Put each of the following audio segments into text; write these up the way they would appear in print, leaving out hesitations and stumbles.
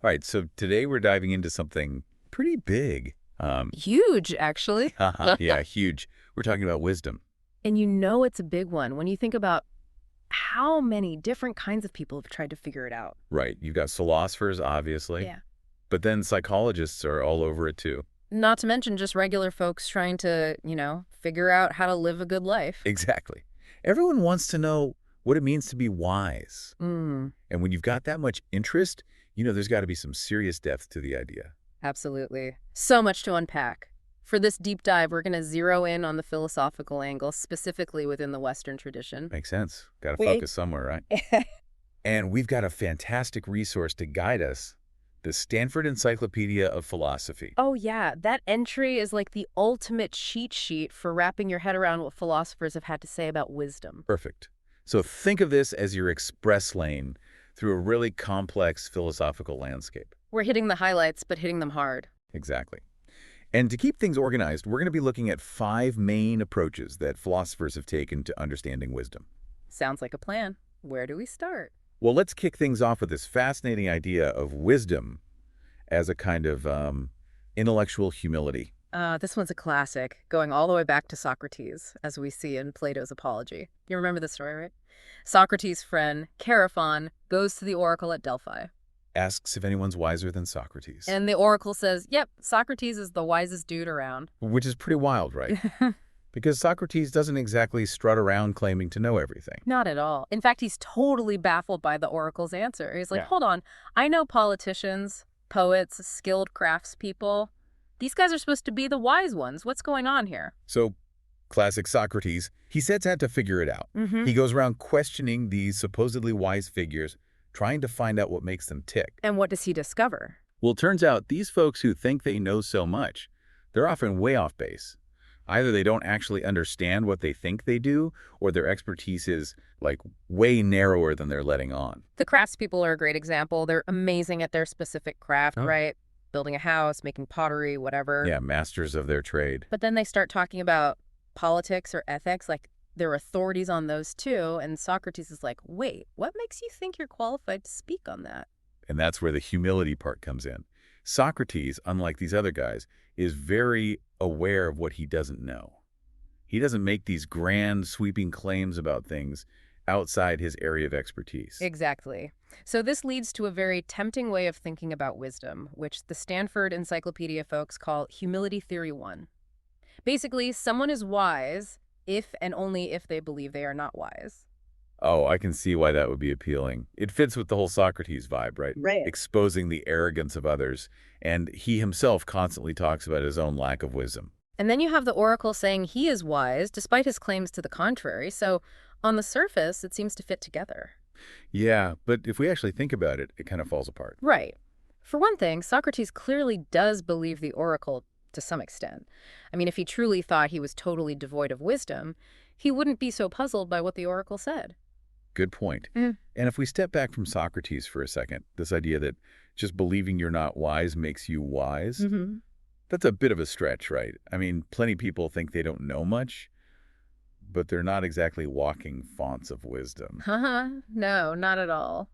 All right, so today we're diving into something pretty big. Huge, actually. Yeah, huge. We're talking about wisdom. And you know it's a big one when you think about how many different kinds of people have tried to figure it out. Right. You've got philosophers, obviously, Yeah. but then psychologists are all over it too. Not to mention just regular folks trying to, figure out how to live a good life. Exactly. Everyone wants to know what it means to be wise. Mm, And when you've got that much interest, there's got to be some serious depth to the idea. absolutely. So much to unpack. For this deep dive, we're going to zero in on the philosophical angle, specifically within the Western tradition. Makes sense. Got to Wait. focus somewhere, right? And we've got a fantastic resource to guide us, the Stanford Encyclopedia of Philosophy. Oh, yeah. That entry is like the ultimate cheat sheet for wrapping your head around what philosophers have had to say about wisdom. Perfect. So think of this as your express lane through a really complex philosophical landscape. We're hitting the highlights, but hitting them hard. Exactly. And to keep things organized, we're going to be looking at 5 main approaches that philosophers have taken to understanding wisdom. Sounds like a plan. Where do we start? Well, let's kick things off with this fascinating idea of wisdom as a kind of intellectual humility. This one's a classic, going all the way back to Socrates, as we see in Plato's Apology. You remember the story, right? Socrates' friend, Chaerephon, goes to the oracle at Delphi. Asks if anyone's wiser than Socrates. And the oracle says, yep, Socrates is the wisest dude around. Which is pretty wild, right? Because Socrates doesn't exactly strut around claiming to know everything. Not at all. In fact, he's totally baffled by the oracle's answer. He's like, Yeah. hold on, I know politicians, poets, skilled craftspeople. These guys are supposed to be the wise ones. What's going on here? So, classic Socrates, he sets out to figure it out. Mm-hmm. He goes around questioning these supposedly wise figures, trying to find out what makes them tick. And what does he discover? Well, it turns out these folks who think they know so much, they're often way off base. Either they don't actually understand what they think they do, or their expertise is, like, way narrower than they're letting on. The craftspeople are a great example. They're amazing at their specific craft, Oh. right? Building a house, making pottery, whatever. Yeah, masters of their trade. But then they start talking about politics or ethics, like they're authorities on those too. And Socrates is like, wait, what makes you think you're qualified to speak on that? And that's where the humility part comes in. Socrates, unlike these other guys, is very aware of what he doesn't know. He doesn't make these grand, sweeping claims about things outside his area of expertise. Exactly. So this leads to a very tempting way of thinking about wisdom, which the Stanford Encyclopedia folks call Humility Theory 1. Basically, someone is wise if and only if they believe they are not wise. Oh, I can see why that would be appealing. It fits with the whole Socrates vibe, right? Right. Exposing the arrogance of others, and he himself constantly talks about his own lack of wisdom. And then you have the oracle saying he is wise, despite his claims to the contrary. So on the surface, it seems to fit together. Yeah, but if we actually think about it, it kind of falls apart. Right. For one thing, Socrates clearly does believe the oracle to some extent. I mean, if he truly thought he was totally devoid of wisdom, he wouldn't be so puzzled by what the oracle said. Good point. Mm. And if we step back from Socrates for a second, this idea that just believing you're not wise makes you wise, Mm-hmm. that's a bit of a stretch, right? I mean, plenty of people think they don't know much, but they're not exactly walking fonts of wisdom. No, not at all.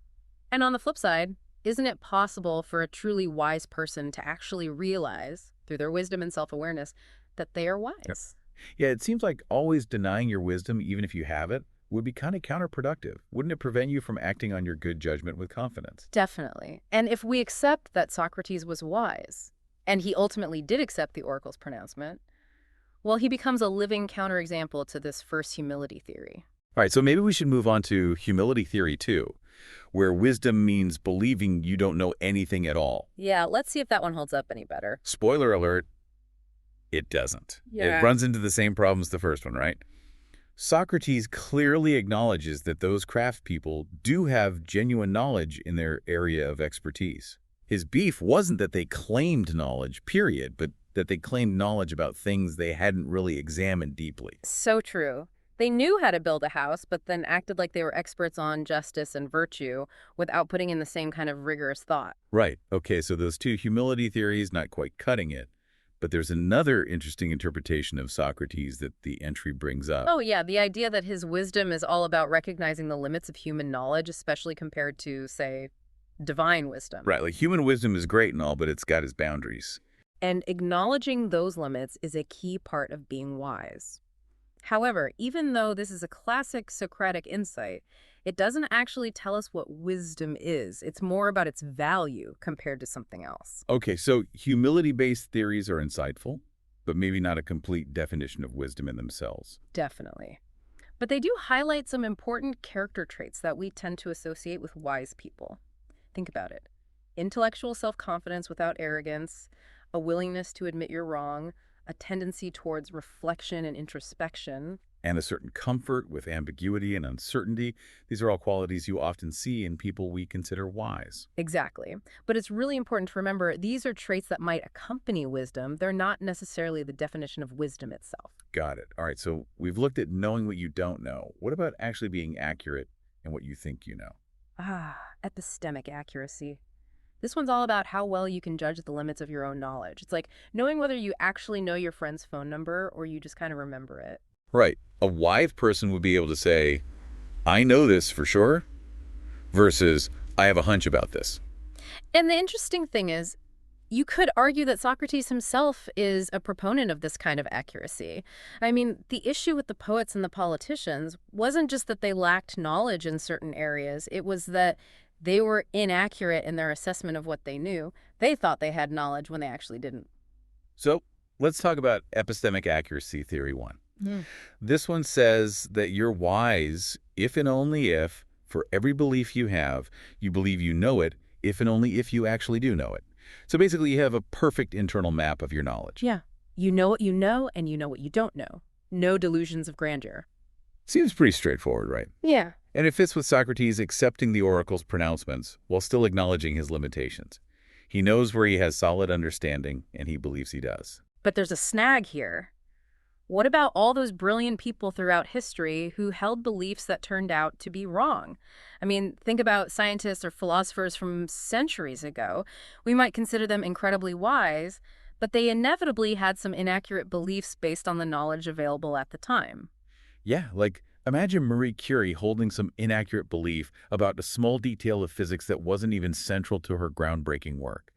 And on the flip side, isn't it possible for a truly wise person to actually realize, through their wisdom and self-awareness, that they are wise? Yeah, it seems like always denying your wisdom, even if you have it, would be kind of counterproductive. Wouldn't it prevent you from acting on your good judgment with confidence? Definitely. And if we accept that Socrates was wise, and he ultimately did accept the oracle's pronouncement, well, he becomes a living counterexample to this first humility theory. All right, so maybe we should move on to humility theory 2, where wisdom means believing you don't know anything at all. Yeah, let's see if that one holds up any better. Spoiler alert, it doesn't. Yeah. It runs into the same problems the first one, right? Socrates clearly acknowledges that those craft people do have genuine knowledge in their area of expertise. His beef wasn't that they claimed knowledge, period, but that they claimed knowledge about things they hadn't really examined deeply. So true. They knew how to build a house, but then acted like they were experts on justice and virtue without putting in the same kind of rigorous thought. Right. Okay, so those two humility theories, not quite cutting it. But there's another interesting interpretation of Socrates that the entry brings up. Oh, yeah, the idea that his wisdom is all about recognizing the limits of human knowledge, especially compared to, say, divine wisdom. Right, like human wisdom is great and all, but it's got its boundaries. And acknowledging those limits is a key part of being wise. However, even though this is a classic Socratic insight, it doesn't actually tell us what wisdom is. It's more about its value compared to something else. Okay, so humility-based theories are insightful, but maybe not a complete definition of wisdom in themselves. Definitely. But they do highlight some important character traits that we tend to associate with wise people. Think about it. Intellectual self-confidence without arrogance, a willingness to admit you're wrong, a tendency towards reflection and introspection. And a certain comfort with ambiguity and uncertainty. These are all qualities you often see in people we consider wise. Exactly. But it's really important to remember these are traits that might accompany wisdom. They're not necessarily the definition of wisdom itself. Got it. All right, so we've looked at knowing what you don't know. What about actually being accurate in what you think you know? Epistemic accuracy. This one's all about how well you can judge the limits of your own knowledge. It's like knowing whether you actually know your friend's phone number or you just kind of remember it. Right. A wise person would be able to say, I know this for sure, versus I have a hunch about this. And the interesting thing is, you could argue that Socrates himself is a proponent of this kind of accuracy. I mean, the issue with the poets and the politicians wasn't just that they lacked knowledge in certain areas. It was that they were inaccurate in their assessment of what they knew. They thought they had knowledge when they actually didn't. So let's talk about epistemic accuracy theory 1. This one says that you're wise if and only if, for every belief you have, you believe you know it, if and only if you actually do know it. So basically, you have a perfect internal map of your knowledge. Yeah. You know what you know, and you know what you don't know. No delusions of grandeur. Seems pretty straightforward, right? Yeah. And it fits with Socrates accepting the oracle's pronouncements while still acknowledging his limitations. He knows where he has solid understanding, and he believes he does. But there's a snag here. What about all those brilliant people throughout history who held beliefs that turned out to be wrong? I mean, think about scientists or philosophers from centuries ago. We might consider them incredibly wise, but they inevitably had some inaccurate beliefs based on the knowledge available at the time. Yeah, like imagine Marie Curie holding some inaccurate belief about a small detail of physics that wasn't even central to her groundbreaking work.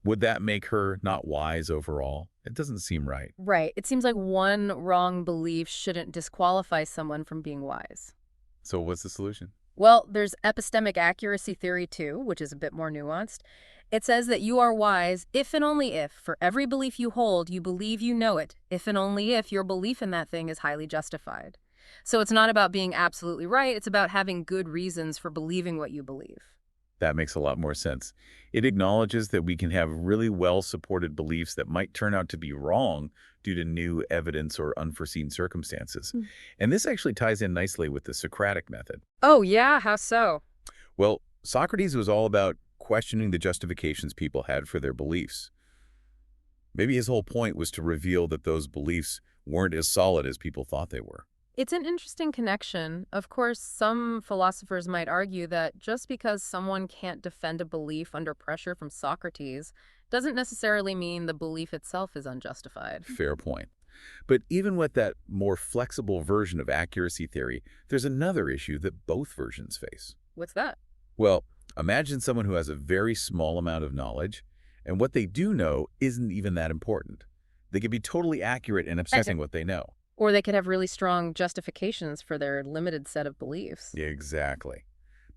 Would that make her not wise overall? It doesn't seem right. Right. It seems like one wrong belief shouldn't disqualify someone from being wise. So what's the solution? Well, there's epistemic accuracy theory too, which is a bit more nuanced. It says that you are wise if and only if, for every belief you hold, you believe you know it, if and only if your belief in that thing is highly justified. So it's not about being absolutely right, it's about having good reasons for believing what you believe. That makes a lot more sense. It acknowledges that we can have really well-supported beliefs that might turn out to be wrong due to new evidence or unforeseen circumstances. And this actually ties in nicely with the Socratic method. Oh yeah, how so? Well, Socrates was all about questioning the justifications people had for their beliefs. Maybe his whole point was to reveal that those beliefs weren't as solid as people thought they were. It's an interesting connection. Of course, some philosophers might argue that just because someone can't defend a belief under pressure from Socrates doesn't necessarily mean the belief itself is unjustified. Fair point. But even with that more flexible version of accuracy theory, there's another issue that both versions face. What's that? Well, imagine someone who has a very small amount of knowledge, and what they do know isn't even that important. They could be totally accurate in assessing what they know. Or they could have really strong justifications for their limited set of beliefs. Exactly.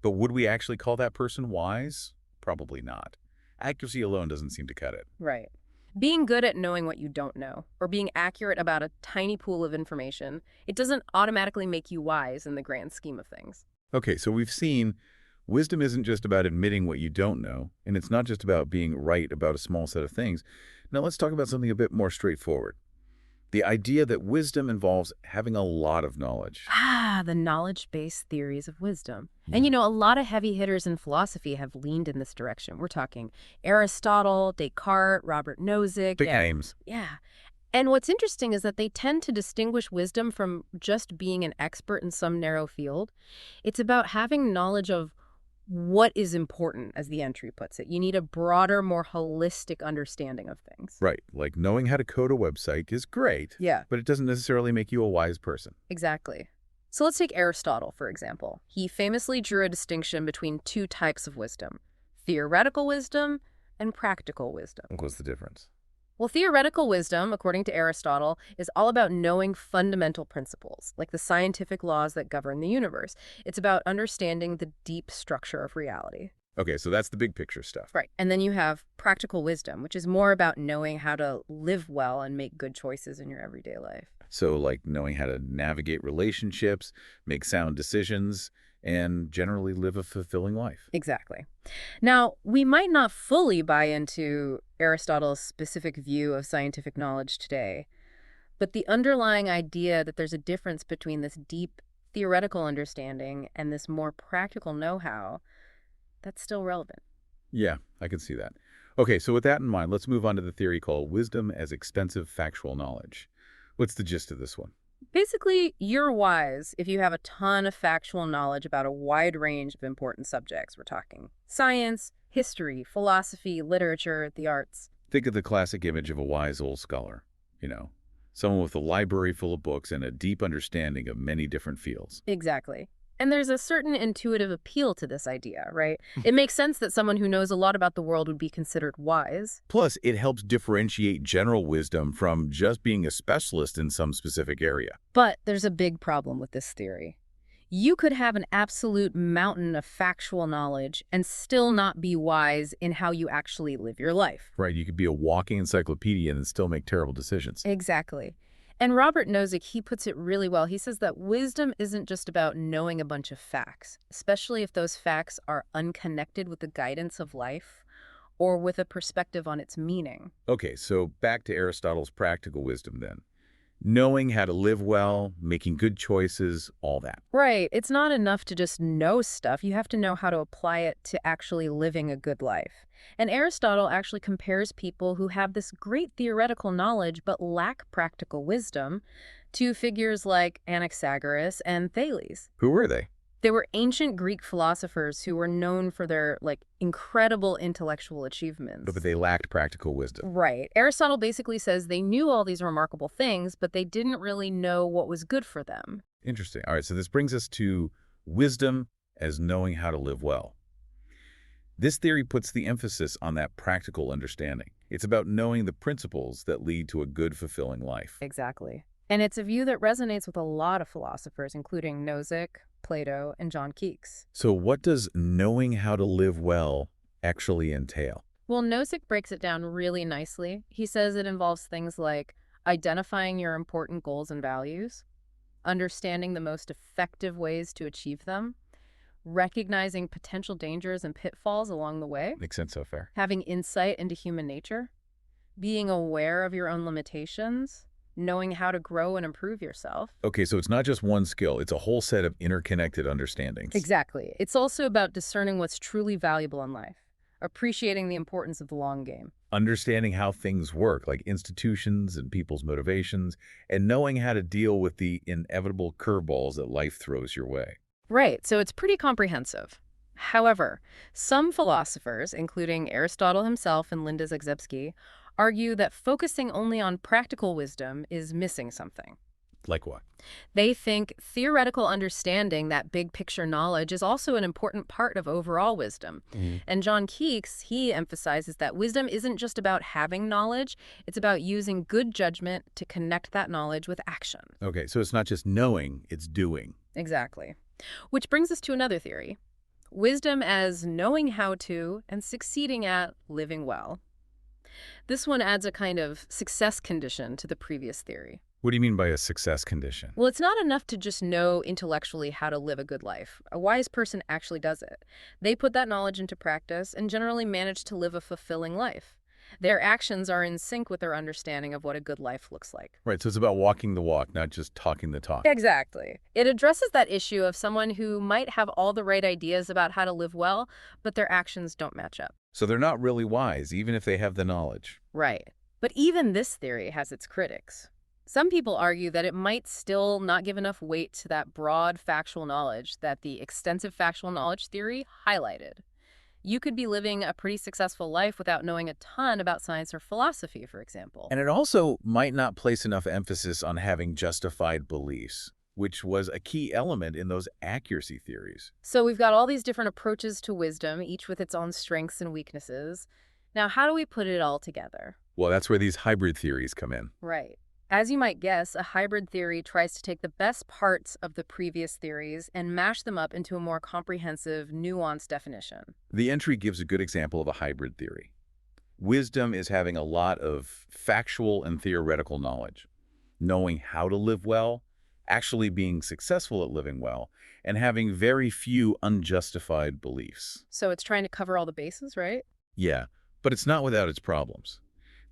But would we actually call that person wise? Probably not. Accuracy alone doesn't seem to cut it. Right. Being good at knowing what you don't know, or being accurate about a tiny pool of information, it doesn't automatically make you wise in the grand scheme of things. Okay, so we've seen wisdom isn't just about admitting what you don't know, and it's not just about being right about a small set of things. Now let's talk about something a bit more straightforward. The idea that wisdom involves having a lot of knowledge. The knowledge-based theories of wisdom. And you know, a lot of heavy hitters in philosophy have leaned in this direction. We're talking Aristotle, Descartes, Robert Nozick. Big names. Yeah. And what's interesting is that they tend to distinguish wisdom from just being an expert in some narrow field. It's about having knowledge of what is important, as the entry puts it. You need a broader, more holistic understanding of things. Right, like knowing how to code a website is great, Yeah, but it doesn't necessarily make you a wise person. exactly. So let's take Aristotle, for example. He famously drew a distinction between two types of wisdom: theoretical wisdom and practical wisdom. What's the difference? Well, theoretical wisdom, according to Aristotle, is all about knowing fundamental principles, like the scientific laws that govern the universe. It's about understanding the deep structure of reality. Okay, so that's the big picture stuff. Right. And then you have practical wisdom, which is more about knowing how to live well and make good choices in your everyday life. So like knowing how to navigate relationships, make sound decisions, and generally live a fulfilling life. Exactly. Now, we might not fully buy into Aristotle's specific view of scientific knowledge today, but the underlying idea that there's a difference between this deep theoretical understanding and this more practical know-how, that's still relevant. Yeah, I can see that. Okay, so with that in mind, let's move on to the theory called wisdom as expensive factual knowledge. What's the gist of this one? Basically, you're wise if you have a ton of factual knowledge about a wide range of important subjects. We're talking science, history, philosophy, literature, the arts. Think of the classic image of a wise old scholar, someone with a library full of books and a deep understanding of many different fields. Exactly. And there's a certain intuitive appeal to this idea, right? It makes sense that someone who knows a lot about the world would be considered wise. Plus, it helps differentiate general wisdom from just being a specialist in some specific area. But there's a big problem with this theory. You could have an absolute mountain of factual knowledge and still not be wise in how you actually live your life. Right, you could be a walking encyclopedia and still make terrible decisions. Exactly. And Robert Nozick, he puts it really well. He says that wisdom isn't just about knowing a bunch of facts, especially if those facts are unconnected with the guidance of life or with a perspective on its meaning. Okay, so back to Aristotle's practical wisdom then. Knowing how to live well, making good choices, all that. Right. It's not enough to just know stuff. You have to know how to apply it to actually living a good life. And Aristotle actually compares people who have this great theoretical knowledge but lack practical wisdom to figures like Anaxagoras and Thales. Who were they? They were ancient Greek philosophers who were known for their, incredible intellectual achievements. But they lacked practical wisdom. Right. Aristotle basically says they knew all these remarkable things, but they didn't really know what was good for them. Interesting. All right, so this brings us to wisdom as knowing how to live well. This theory puts the emphasis on that practical understanding. It's about knowing the principles that lead to a good, fulfilling life. Exactly. And it's a view that resonates with a lot of philosophers, including Nozick, Plato, and John Keats. So what does knowing how to live well actually entail? Well, Nozick breaks it down really nicely. He says it involves things like identifying your important goals and values, understanding the most effective ways to achieve them, recognizing potential dangers and pitfalls along the way, Makes sense so far. having insight into human nature, being aware of your own limitations, knowing how to grow and improve yourself. Okay, so it's not just one skill. It's a whole set of interconnected understandings. Exactly. It's also about discerning what's truly valuable in life, appreciating the importance of the long game. Understanding how things work, like institutions and people's motivations, and knowing how to deal with the inevitable curveballs that life throws your way. Right, so it's pretty comprehensive. However, some philosophers, including Aristotle himself and Linda Zagzebski, argue that focusing only on practical wisdom is missing something. Like what? They think theoretical understanding, that big picture knowledge, is also an important part of overall wisdom. And John Keats, he emphasizes that wisdom isn't just about having knowledge, it's about using good judgment to connect that knowledge with action. Okay, so it's not just knowing, it's doing. Exactly. Which brings us to another theory. Wisdom as knowing how to and succeeding at living well. This one adds a kind of success condition to the previous theory. What do you mean by a success condition? Well, it's not enough to just know intellectually how to live a good life. A wise person actually does it. They put that knowledge into practice and generally manage to live a fulfilling life. Their actions are in sync with their understanding of what a good life looks like. Right, so it's about walking the walk, not just talking the talk. Exactly. It addresses that issue of someone who might have all the right ideas about how to live well, but their actions don't match up. So they're not really wise, even if they have the knowledge. Right. But even this theory has its critics. Some people argue that it might still not give enough weight to that broad factual knowledge that the extensive factual knowledge theory highlighted. You could be living a pretty successful life without knowing a ton about science or philosophy, for example. And it also might not place enough emphasis on having justified beliefs. which was a key element in those accuracy theories. So we've got all these different approaches to wisdom, each with its own strengths and weaknesses. Now, how do we put it all together? Well, that's where these hybrid theories come in. Right. As you might guess, a hybrid theory tries to take the best parts of the previous theories and mash them up into a more comprehensive, nuanced definition. The entry gives a good example of a hybrid theory. Wisdom is having a lot of factual and theoretical knowledge, knowing how to live well, actually being successful at living well, and having very few unjustified beliefs. So it's trying to cover all the bases, right? Yeah, but it's not without its problems.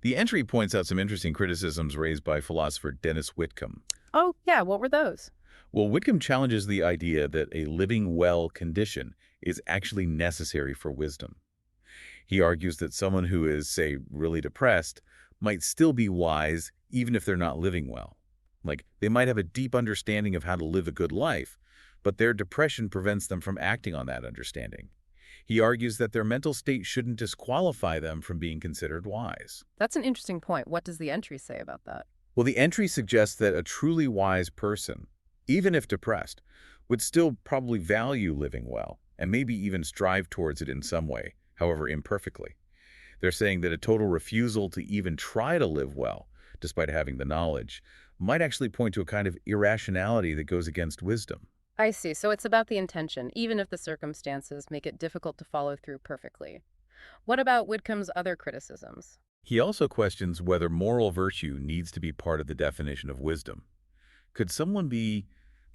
The entry points out some interesting criticisms raised by philosopher Dennis Whitcomb. Oh, yeah, what were those? Well, Whitcomb challenges the idea that a living well condition is actually necessary for wisdom. He argues that someone who is, say, really depressed might still be wise even if they're not living well. Like, they might have a deep understanding of how to live a good life, but their depression prevents them from acting on that understanding. He argues that their mental state shouldn't disqualify them from being considered wise. That's an interesting point. What does the entry say about that? Well, the entry suggests that a truly wise person, even if depressed, would still probably value living well and maybe even strive towards it in some way, however imperfectly. They're saying that a total refusal to even try to live well, despite having the knowledge, might actually point to a kind of irrationality that goes against wisdom. I see. So it's about the intention, even if the circumstances make it difficult to follow through perfectly. What about Whitcomb's other criticisms? He also questions whether moral virtue needs to be part of the definition of wisdom. Could someone be,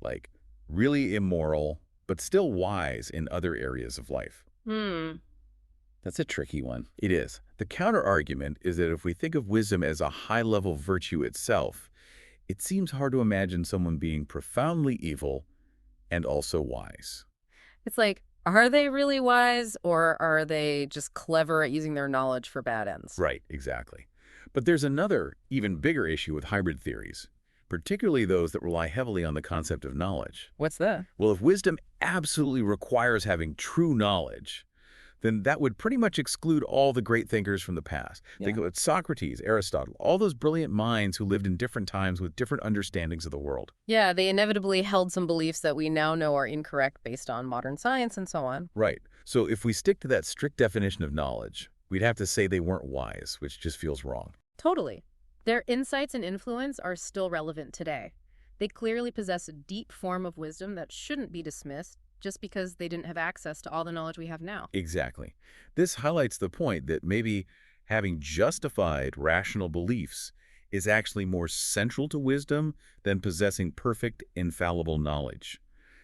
like, really immoral, but still wise in other areas of life? That's a tricky one. It is. The counter-argument is that if we think of wisdom as a high-level virtue itself, it seems hard to imagine someone being profoundly evil and also wise. It's like, are they really wise or are they just clever at using their knowledge for bad ends? Right, exactly. But there's another, even bigger issue with hybrid theories, particularly those that rely heavily on the concept of knowledge. What's that? Well, if wisdom absolutely requires having true knowledge, then that would pretty much exclude all the great thinkers from the past. Think about Socrates, Aristotle, all those brilliant minds who lived in different times with different understandings of the world. Yeah, they inevitably held some beliefs that we now know are incorrect based on modern science and so on. Right. So if we stick to that strict definition of knowledge, we'd have to say they weren't wise, which just feels wrong. Totally. Their insights and influence are still relevant today. They clearly possess a deep form of wisdom that shouldn't be dismissed just because they didn't have access to all the knowledge we have now. Exactly. This highlights the point that maybe having justified rational beliefs is actually more central to wisdom than possessing perfect, infallible knowledge.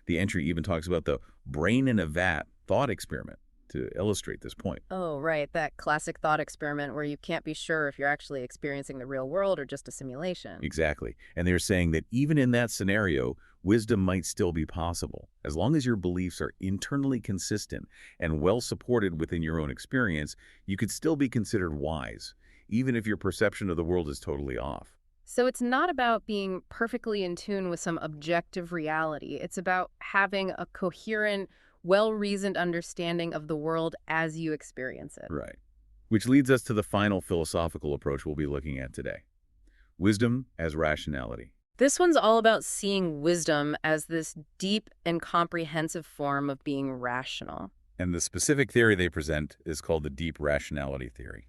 The entry even talks about the brain in a vat thought experiment to illustrate this point. Oh, right, that classic thought experiment where you can't be sure if you're actually experiencing the real world or just a simulation. Exactly. And they're saying that even in that scenario, wisdom might still be possible. As long as your beliefs are internally consistent and well supported within your own experience, you could still be considered wise, even if your perception of the world is totally off. So it's not about being perfectly in tune with some objective reality. It's about having a coherent, well-reasoned understanding of the world as you experience it. Right. Which leads us to the final philosophical approach we'll be looking at today. Wisdom as rationality. This one's all about seeing wisdom as this deep and comprehensive form of being rational. And the specific theory they present is called the deep rationality theory.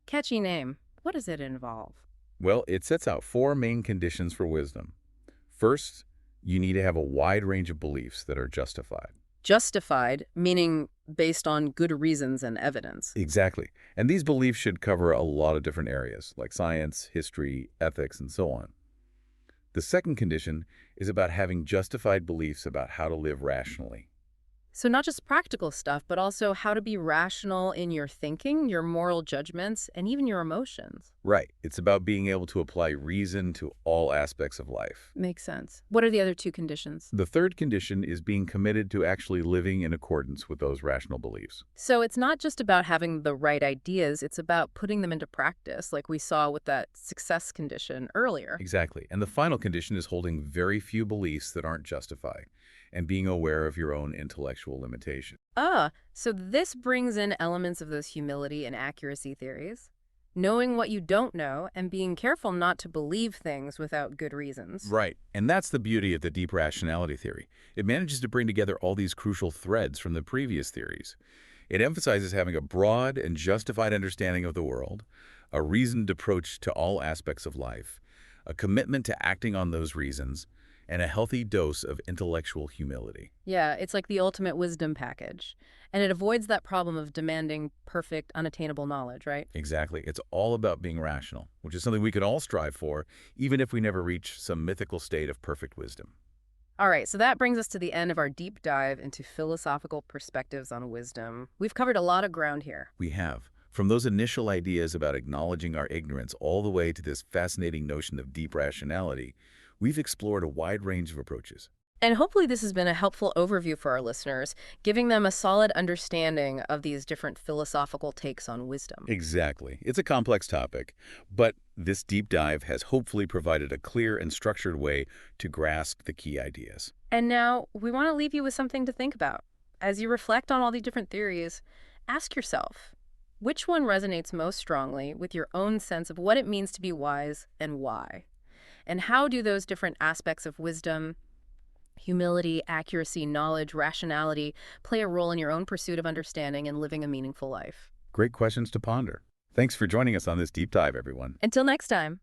Catchy name. What does it involve? Well, it sets out 4 main conditions for wisdom. First, you need to have a wide range of beliefs that are justified. Justified, meaning based on good reasons and evidence. Exactly. And these beliefs should cover a lot of different areas, like science, history, ethics, and so on. The second condition is about having justified beliefs about how to live rationally. So not just practical stuff, but also how to be rational in your thinking, your moral judgments, and even your emotions. Right. It's about being able to apply reason to all aspects of life. Makes sense. What are the other 2 conditions? The third condition is being committed to actually living in accordance with those rational beliefs. So it's not just about having the right ideas, it's about putting them into practice, like we saw with that success condition earlier. Exactly. And the final condition is holding very few beliefs that aren't justified and being aware of your own intellectual limitation. So this brings in elements of those humility and accuracy theories. knowing what you don't know and being careful not to believe things without good reasons. Right. And that's the beauty of the deep rationality theory. It manages to bring together all these crucial threads from the previous theories. It emphasizes having a broad and justified understanding of the world, a reasoned approach to all aspects of life, a commitment to acting on those reasons, and a healthy dose of intellectual humility. Yeah, it's like the ultimate wisdom package. And it avoids that problem of demanding perfect, unattainable knowledge, right? Exactly. It's all about being rational, which is something we can all strive for, even if we never reach some mythical state of perfect wisdom. All right, so that brings us to the end of our deep dive into philosophical perspectives on wisdom. We've covered a lot of ground here. We have. From those initial ideas about acknowledging our ignorance all the way to this fascinating notion of deep rationality, we've explored a wide range of approaches. And hopefully this has been a helpful overview for our listeners, giving them a solid understanding of these different philosophical takes on wisdom. Exactly. It's a complex topic, but this deep dive has hopefully provided a clear and structured way to grasp the key ideas. And now we want to leave you with something to think about. As you reflect on all these different theories, ask yourself, which one resonates most strongly with your own sense of what it means to be wise and why? And how do those different aspects of wisdom, humility, accuracy, knowledge, rationality play a role in your own pursuit of understanding and living a meaningful life? Great questions to ponder. Thanks for joining us on this deep dive, everyone. Until next time.